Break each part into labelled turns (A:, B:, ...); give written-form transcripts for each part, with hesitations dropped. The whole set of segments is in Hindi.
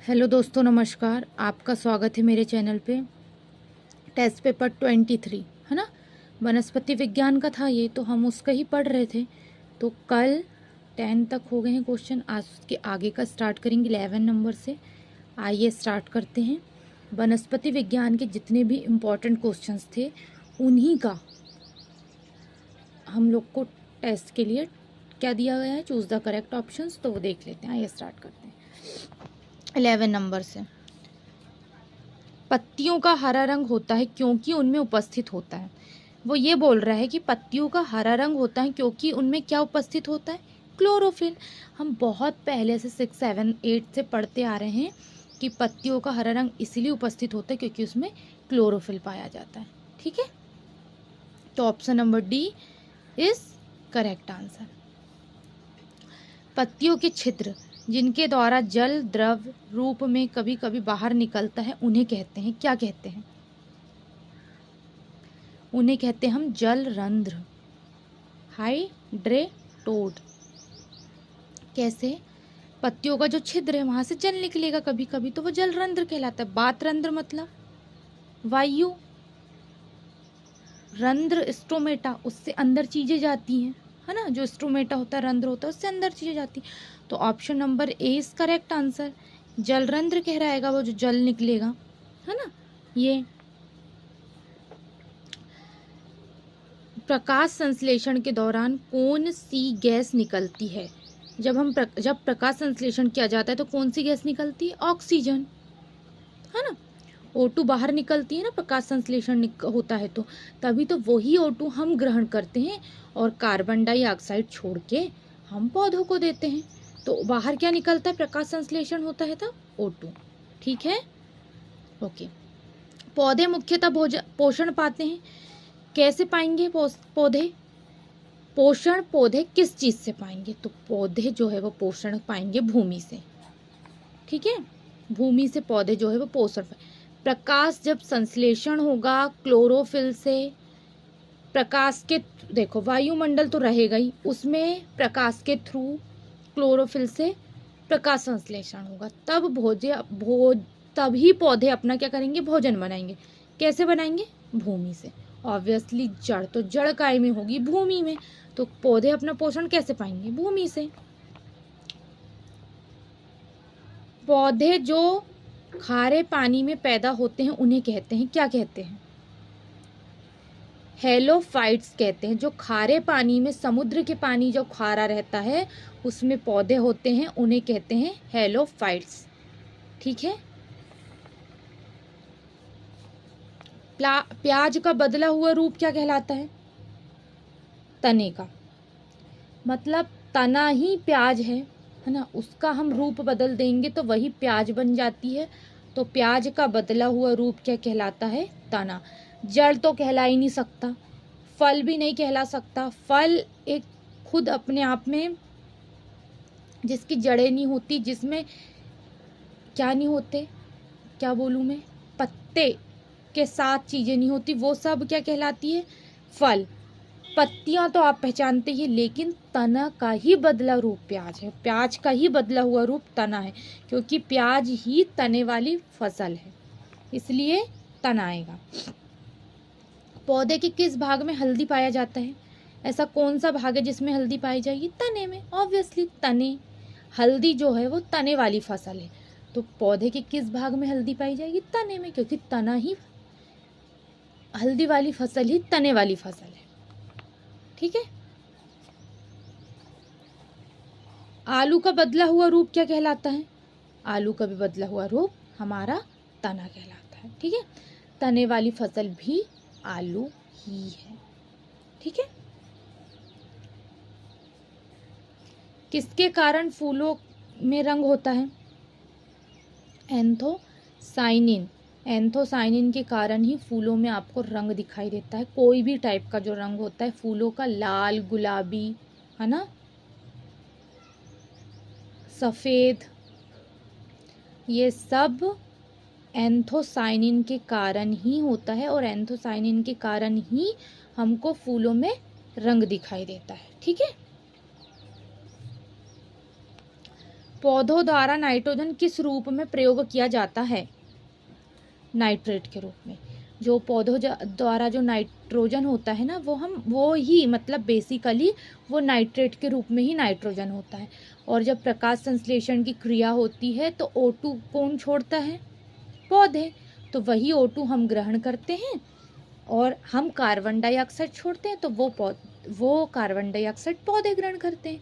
A: हेलो दोस्तों, नमस्कार। आपका स्वागत है मेरे चैनल पे। टेस्ट पेपर 23 है ना, वनस्पति विज्ञान का था ये, तो हम उसका ही पढ़ रहे थे। तो कल 10 तक हो गए हैं क्वेश्चन, आज उसके आगे का स्टार्ट करेंगे 11 नंबर से। आइए स्टार्ट करते हैं। वनस्पति विज्ञान के जितने भी इम्पोर्टेंट क्वेश्चंस थे उन्हीं का हम लोग को टेस्ट के लिए क्या दिया गया है, चूज़ द करेक्ट ऑप्शंस। तो वो देख लेते हैं। आइए स्टार्ट करते हैं 11 नंबर से। पत्तियों का हरा रंग होता है क्योंकि उनमें उपस्थित होता है। वो ये बोल रहा है कि पत्तियों का हरा रंग होता है क्योंकि उनमें क्या उपस्थित होता है, क्लोरोफिल। हम बहुत पहले से 6, 7, 8 से पढ़ते आ रहे हैं कि पत्तियों का हरा रंग इसीलिए उपस्थित होता है क्योंकि उसमें क्लोरोफिल पाया जाता है। ठीक है, तो option number D is correct answer. पत्तियों के छिद्र जिनके द्वारा जल द्रव रूप में कभी कभी बाहर निकलता है उन्हें कहते हैं, क्या कहते हैं? उन्हें कहते हैं हम जल रंध्र, हाइड्रेटोड। कैसे? पत्तियों का जो छिद्र है वहां से जल निकलेगा कभी कभी, तो वो जल रंध्र कहलाता है। बात रंध्र मतलब वायु, रंध्र स्ट्रोमेटा, उससे अंदर चीजें जाती हैं, है ना। जो स्ट्रोमेटा होता है, रंध्र होता है, उससे अंदर चीजें जाती हैं। तो option number A is correct answer. जल रंध्र कह रहेगा वो जो जल निकलेगा, है ना। ये प्रकाश संश्लेषण के दौरान कौन सी गैस निकलती है? जब प्रकाश संश्लेषण किया जाता है तो कौन सी गैस निकलती है? ऑक्सीजन, है ना। O2 बाहर निकलती है ना, प्रकाश संश्लेषण होता है तो तभी तो वही O2 हम ग्रहण करते हैं और कार्बन डाइऑक्साइड छोड़ के हम पौधों को देते हैं। तो बाहर क्या निकलता है? प्रकाश संश्लेषण होता है तब O2। ठीक है, ओके। पौधे मुख्यतः पोषण पाते हैं। कैसे पाएंगे पौधे पोषण? पौधे किस चीज से पाएंगे? तो पौधे जो है वो पोषण पाएंगे भूमि से। ठीक है, भूमि से पौधे जो है वो पोषण प्रकाश जब संश्लेषण होगा क्लोरोफिल से, प्रकाश के देखो वायुमंडल तो रहेगा ही, उसमें प्रकाश के थ्रू क्लोरोफिल से प्रकाश संश्लेषण होगा, तब तभी पौधे अपना क्या करेंगे? भोजन बनाएंगे। कैसे बनाएंगे? भूमि से। ऑब्वियसली जड़ तो जड़ काय में होगी? भूमि में। तो पौधे अपना पोषण कैसे पाएंगे? भूमि से। पौधे जो खारे पानी में पैदा होते हैं उन्हें कहते हैं, क्या कहते हैं? हेलोफाइट्स कहते हैं। जो खारे पानी में, समुद्र के पानी जो खारा रहता है उसमें पौधे होते हैं, उन्हें कहते हैं हेलोफाइट्स। ठीक है। प्याज का बदला हुआ रूप क्या कहलाता है? तने का। मतलब तना ही प्याज है ना, उसका हम रूप बदल देंगे तो वही प्याज बन जाती है। तो प्याज का बदला हुआ रूप क्या कहलाता है? तना। जड़ तो कहला ही नहीं सकता, फल भी नहीं कहला सकता। फल एक खुद अपने आप में, जिसकी जड़ें नहीं होती, जिसमें क्या नहीं होते, क्या बोलूँ मैं, पत्ते के साथ चीज़ें नहीं होती, वो सब क्या कहलाती है? फल। पत्तियां तो आप पहचानते ही, लेकिन तना का ही बदला रूप प्याज है। प्याज का ही बदला हुआ रूप तना है, क्योंकि प्याज ही तने वाली फसल है, इसलिए तना आएगा। पौधे के किस भाग में हल्दी पाया जाता है? ऐसा कौन सा भाग है जिसमें हल्दी पाई जाएगी? तने में। ऑब्वियसली तने, हल्दी जो है वो तने वाली फसल है। तो पौधे के किस भाग में हल्दी पाई जाएगी? तने में, क्योंकि तना ही, हल्दी वाली फसल ही तने वाली फसल है। ठीक है। आलू का बदला हुआ रूप क्या कहलाता है? आलू का भी बदला हुआ रूप हमारा तना कहलाता है। ठीक है, तने वाली फसल भी आलू ही है। ठीक है। किसके कारण फूलों में रंग होता है? एंथोसाइनिन। एंथोसाइनिन के कारण ही फूलों में आपको रंग दिखाई देता है। कोई भी टाइप का जो रंग होता है फूलों का, लाल, गुलाबी, है ना, सफ़ेद, ये सब एंथोसाइनिन के कारण ही होता है, और एंथोसाइनिन के कारण ही हमको फूलों में रंग दिखाई देता है। ठीक है। पौधों द्वारा नाइट्रोजन किस रूप में प्रयोग किया जाता है? नाइट्रेट के रूप में। जो पौधों द्वारा जो नाइट्रोजन होता है ना, वो ही मतलब बेसिकली वो नाइट्रेट के रूप में ही नाइट्रोजन होता है। और जब प्रकाश संश्लेषण की क्रिया होती है तो O2 कौन छोड़ता है? पौधे। तो वही O2 हम ग्रहण करते हैं और हम कार्बन डाइऑक्साइड छोड़ते हैं, तो वो कार्बन डाइऑक्साइड पौधे ग्रहण करते हैं।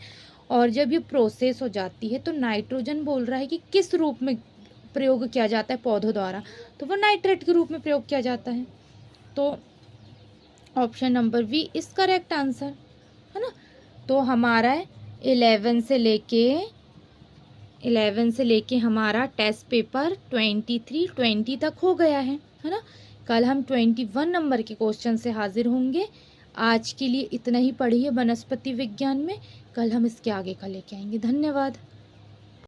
A: और जब ये प्रोसेस हो जाती है तो नाइट्रोजन बोल रहा है कि किस रूप में प्रयोग किया जाता है पौधों द्वारा, तो वो नाइट्रेट के रूप में प्रयोग किया जाता है। तो option number b is correct answer, है ना। तो हमारा 11 से लेके हमारा टेस्ट पेपर 20 तक हो गया है ना। कल हम 21 नंबर के क्वेश्चन से हाजिर होंगे। आज के लिए इतना ही पढ़िए वनस्पति विज्ञान में, कल हम इसके आगे का लेके आएंगे। धन्यवाद।